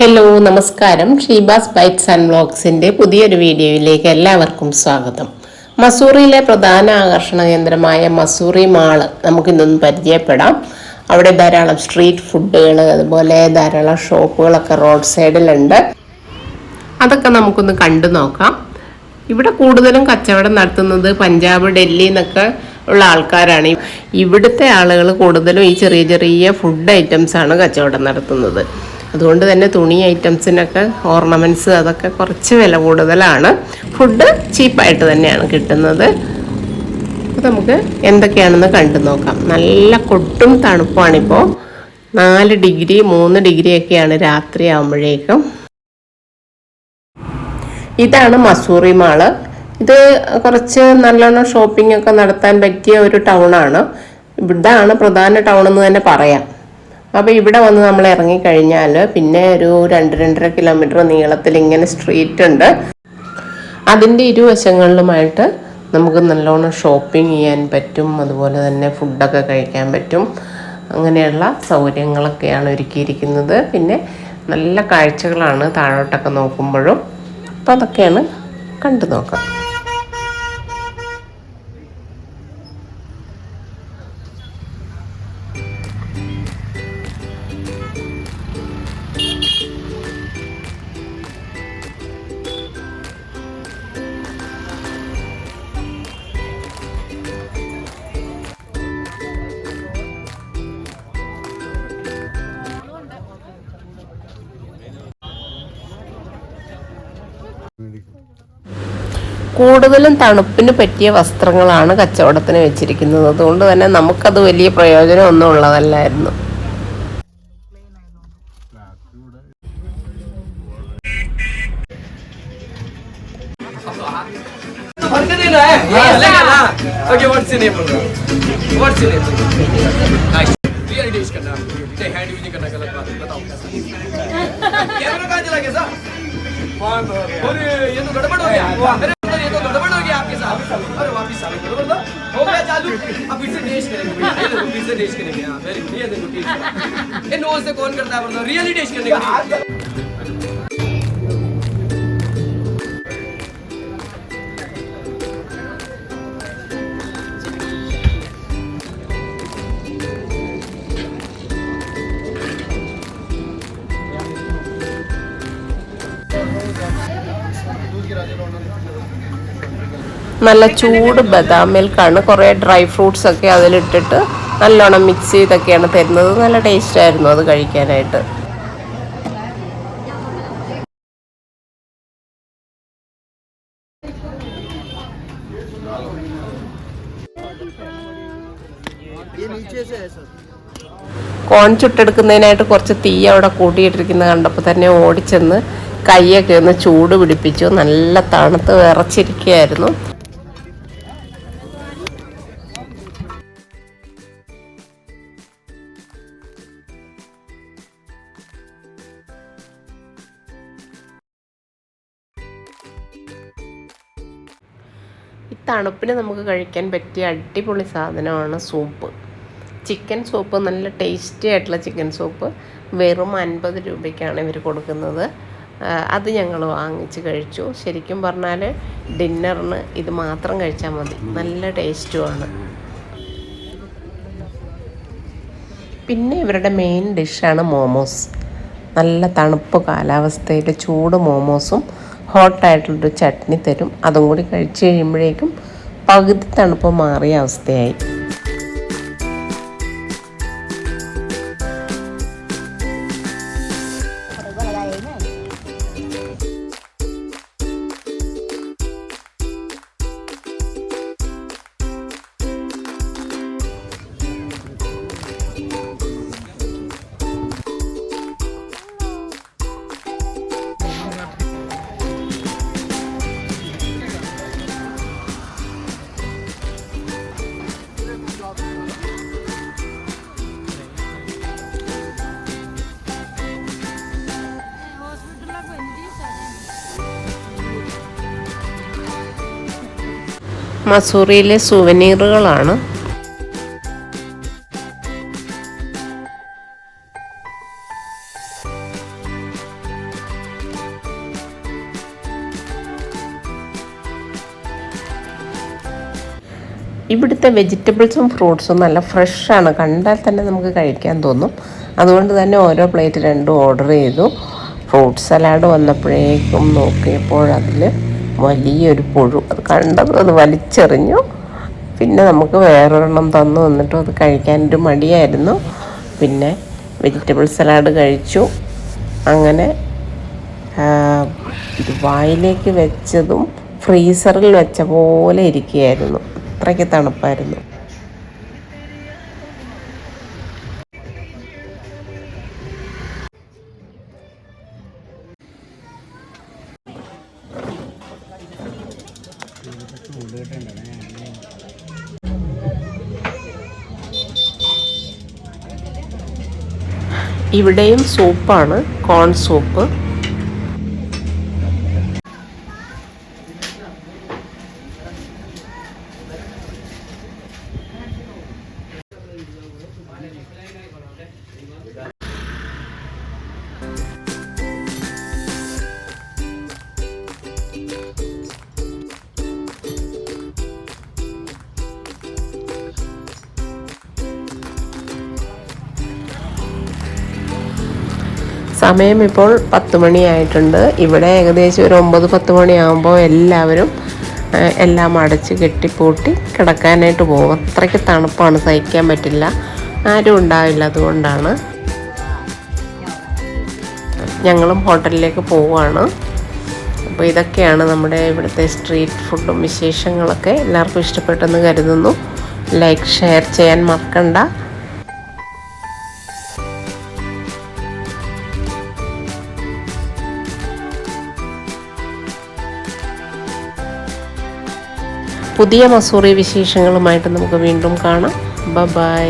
Hello നമസ്കാരം. Sheeba's bytes and വ്ളോഗ്സിൻ്റെ പുതിയൊരു വീഡിയോയിലേക്ക് എല്ലാവർക്കും സ്വാഗതം. മസൂറിയിലെ പ്രധാന ആകർഷണ കേന്ദ്രമായ മസൂറി മാള് നമുക്കിന്നൊന്ന് പരിചയപ്പെടാം. അവിടെ ധാരാളം സ്ട്രീറ്റ് ഫുഡുകൾ, അതുപോലെ ധാരാളം ഷോപ്പുകളൊക്കെ റോഡ് സൈഡിലുണ്ട്. അതൊക്കെ നമുക്കൊന്ന് കണ്ടു നോക്കാം. ഇവിടെ കൂടുതലും കച്ചവടം നടത്തുന്നത് പഞ്ചാബ്, ഡൽഹി എന്നൊക്കെ ഉള്ള ആൾക്കാരാണ്. ഇവിടുത്തെ ആളുകൾ കൂടുതലും ഈ ചെറിയ ചെറിയ ഫുഡ് ഐറ്റംസാണ് കച്ചവടം നടത്തുന്നത്. അതുകൊണ്ട് തന്നെ തുണി ഐറ്റംസിനൊക്കെ ഓർണമെൻറ്റ്സ് അതൊക്കെ കുറച്ച് വില കൂടുതലാണ്. ഫുഡ് ചീപ്പായിട്ട് തന്നെയാണ് കിട്ടുന്നത്. അപ്പോൾ നമുക്ക് എന്തൊക്കെയാണെന്ന് കണ്ടു നോക്കാം. നല്ല കൊട്ടും തണുപ്പാണിപ്പോൾ. 4 ഡിഗ്രി 3 ഡിഗ്രിയൊക്കെയാണ് രാത്രി ആകുമ്പോഴേക്കും. ഇതാണ് മസൂറി മാള്. ഇത് കുറച്ച് നല്ലോണം ഷോപ്പിംഗ് ഒക്കെ നടത്താൻ പറ്റിയ ഒരു ടൗണാണ്. ഇതാണ് പ്രധാന ടൗൺ എന്ന് തന്നെ പറയാം. അപ്പോൾ ഇവിടെ വന്ന് നമ്മൾ ഇറങ്ങിക്കഴിഞ്ഞാൽ പിന്നെ ഒരു 2-2.5 കിലോമീറ്റർ നീളത്തിൽ ഇങ്ങനെ സ്ട്രീറ്റ് ഉണ്ട്. അതിൻ്റെ ഇരുവശങ്ങളിലുമായിട്ട് നമുക്ക് നല്ലോണം ഷോപ്പിംഗ് ചെയ്യാൻ പറ്റും. അതുപോലെ തന്നെ ഫുഡൊക്കെ കഴിക്കാൻ പറ്റും. അങ്ങനെയുള്ള സൗകര്യങ്ങളൊക്കെയാണ് ഒരുക്കിയിരിക്കുന്നത്. പിന്നെ നല്ല കാഴ്ചകളാണ് താഴോട്ടൊക്കെ നോക്കുമ്പോഴും. അപ്പോൾ അതൊക്കെയാണ് കണ്ടു നോക്കാം. കൂടുതലും തണുപ്പിന് പറ്റിയ വസ്ത്രങ്ങളാണ് കച്ചവടത്തിന് വെച്ചിരിക്കുന്നത്. അതുകൊണ്ട് തന്നെ നമുക്കത് വലിയ പ്രയോജനമൊന്നും ഉള്ളതല്ലായിരുന്നു. अब फिर से टेस्ट करेंगे, फिर से टेस्ट करेंगे। हाँ वेरी गुड, ये देखो टेस्ट। इन नोज से कौन करता है मतलब रियली टेस्ट करने के लिए। നല്ല ചൂട് ബദാം മിൽക്കാണ്. കുറേ ഡ്രൈ ഫ്രൂട്ട്സ് ഒക്കെ അതിലിട്ടിട്ട് നല്ലോണം മിക്സ് ചെയ്തൊക്കെയാണ് തരുന്നത്. നല്ല ടേസ്റ്റ് ആയിരുന്നു അത് കഴിക്കാനായിട്ട്. കോൺ ചുട്ടെടുക്കുന്നതിനായിട്ട് കുറച്ച് തീ അവിടെ കൂട്ടിയിട്ടിരിക്കുന്നത് കണ്ടപ്പോൾ തന്നെ ഓടിച്ചെന്ന് കൈയൊക്കെ ഒന്ന് ചൂട് പിടിപ്പിച്ചു. നല്ല തണുത്ത് വിറച്ചിരിക്കുകയായിരുന്നു. ഈ തണുപ്പിന് നമുക്ക് കഴിക്കാൻ പറ്റിയ അടിപൊളി സാധനമാണ് സൂപ്പ്. ചിക്കൻ സൂപ്പ്, നല്ല ടേസ്റ്റി ആയിട്ടുള്ള ചിക്കൻ സൂപ്പ് വെറും 50 രൂപയ്ക്കാണ് ഇവർ കൊടുക്കുന്നത്. അത് ഞങ്ങൾ വാങ്ങിച്ച് കഴിച്ചു. ശരിക്കും പറഞ്ഞാൽ ഡിന്നറിന് ഇത് മാത്രം കഴിച്ചാൽ മതി. നല്ല ടേസ്റ്റുമാണ്. പിന്നെ ഇവരുടെ മെയിൻ ഡിഷാണ് മോമോസ്. നല്ല തണുപ്പ് കാലാവസ്ഥയിൽ ചൂട് മോമോസും ഹോട്ടായിട്ടുള്ളൊരു ചട്നി തരും. അതും കൂടി കഴിച്ച് കഴിയുമ്പോഴേക്കും പകുതി തണുപ്പ് മാറിയ അവസ്ഥയായി. മസൂറിയിലെ സുവനീറുകളാണ്. ഇവിടുത്തെ വെജിറ്റബിൾസും ഫ്രൂട്ട്സും നല്ല ഫ്രഷാണ്, കണ്ടാൽ തന്നെ നമുക്ക് കഴിക്കാൻ തോന്നും. അതുകൊണ്ട് തന്നെ ഓരോ പ്ലേറ്റ് 2 ഓർഡർ ചെയ്തു. ഫ്രൂട്ട് സലാഡ് വന്നപ്പോഴേക്കും നോക്കിയപ്പോൾ അതിൽ വലിയൊരു പുഴു, അത് കണ്ടതും അത് വലിച്ചെറിഞ്ഞു. പിന്നെ നമുക്ക് വേറൊരെണ്ണം തന്നു വന്നിട്ടും അത് കഴിക്കാനൊരു മടിയായിരുന്നു. പിന്നെ വെജിറ്റബിൾ സലാഡ് കഴിച്ചു. അങ്ങനെ ഇത് വായിലേക്ക് വെച്ചതും ഫ്രീസറിൽ വെച്ച പോലെ ഇരിക്കുകയായിരുന്നു, അത്രയ്ക്ക് തണുപ്പായിരുന്നു. ഇവിടെയും സൂപ്പാണ്, കോൺ സൂപ്പ്. സമയം ഇപ്പോൾ 10 മണിയായിട്ടുണ്ട്. ഇവിടെ ഏകദേശം ഒരു 9-10 മണിയാകുമ്പോൾ എല്ലാവരും എല്ലാം അടച്ച് കെട്ടിപ്പൂട്ടി കിടക്കാനായിട്ട് പോകും. അത്രയ്ക്ക് തണുപ്പാണ്, സഹിക്കാൻ പറ്റില്ല, ആരും ഉണ്ടാവില്ല. അതുകൊണ്ടാണ് ഞങ്ങളും ഹോട്ടലിലേക്ക് പോവുകയാണ്. അപ്പോൾ ഇതൊക്കെയാണ് നമ്മുടെ ഇവിടുത്തെ സ്ട്രീറ്റ് ഫുഡും വിശേഷങ്ങളൊക്കെ. എല്ലാവർക്കും ഇഷ്ടപ്പെട്ടെന്ന് കരുതുന്നു. ലൈക്ക്, ഷെയർ ചെയ്യാൻ മറക്കണ്ട. പുതിയ മസൂറി വിശേഷങ്ങളുമായിട്ട് നമുക്ക് വീണ്ടും കാണാം. ബൈ.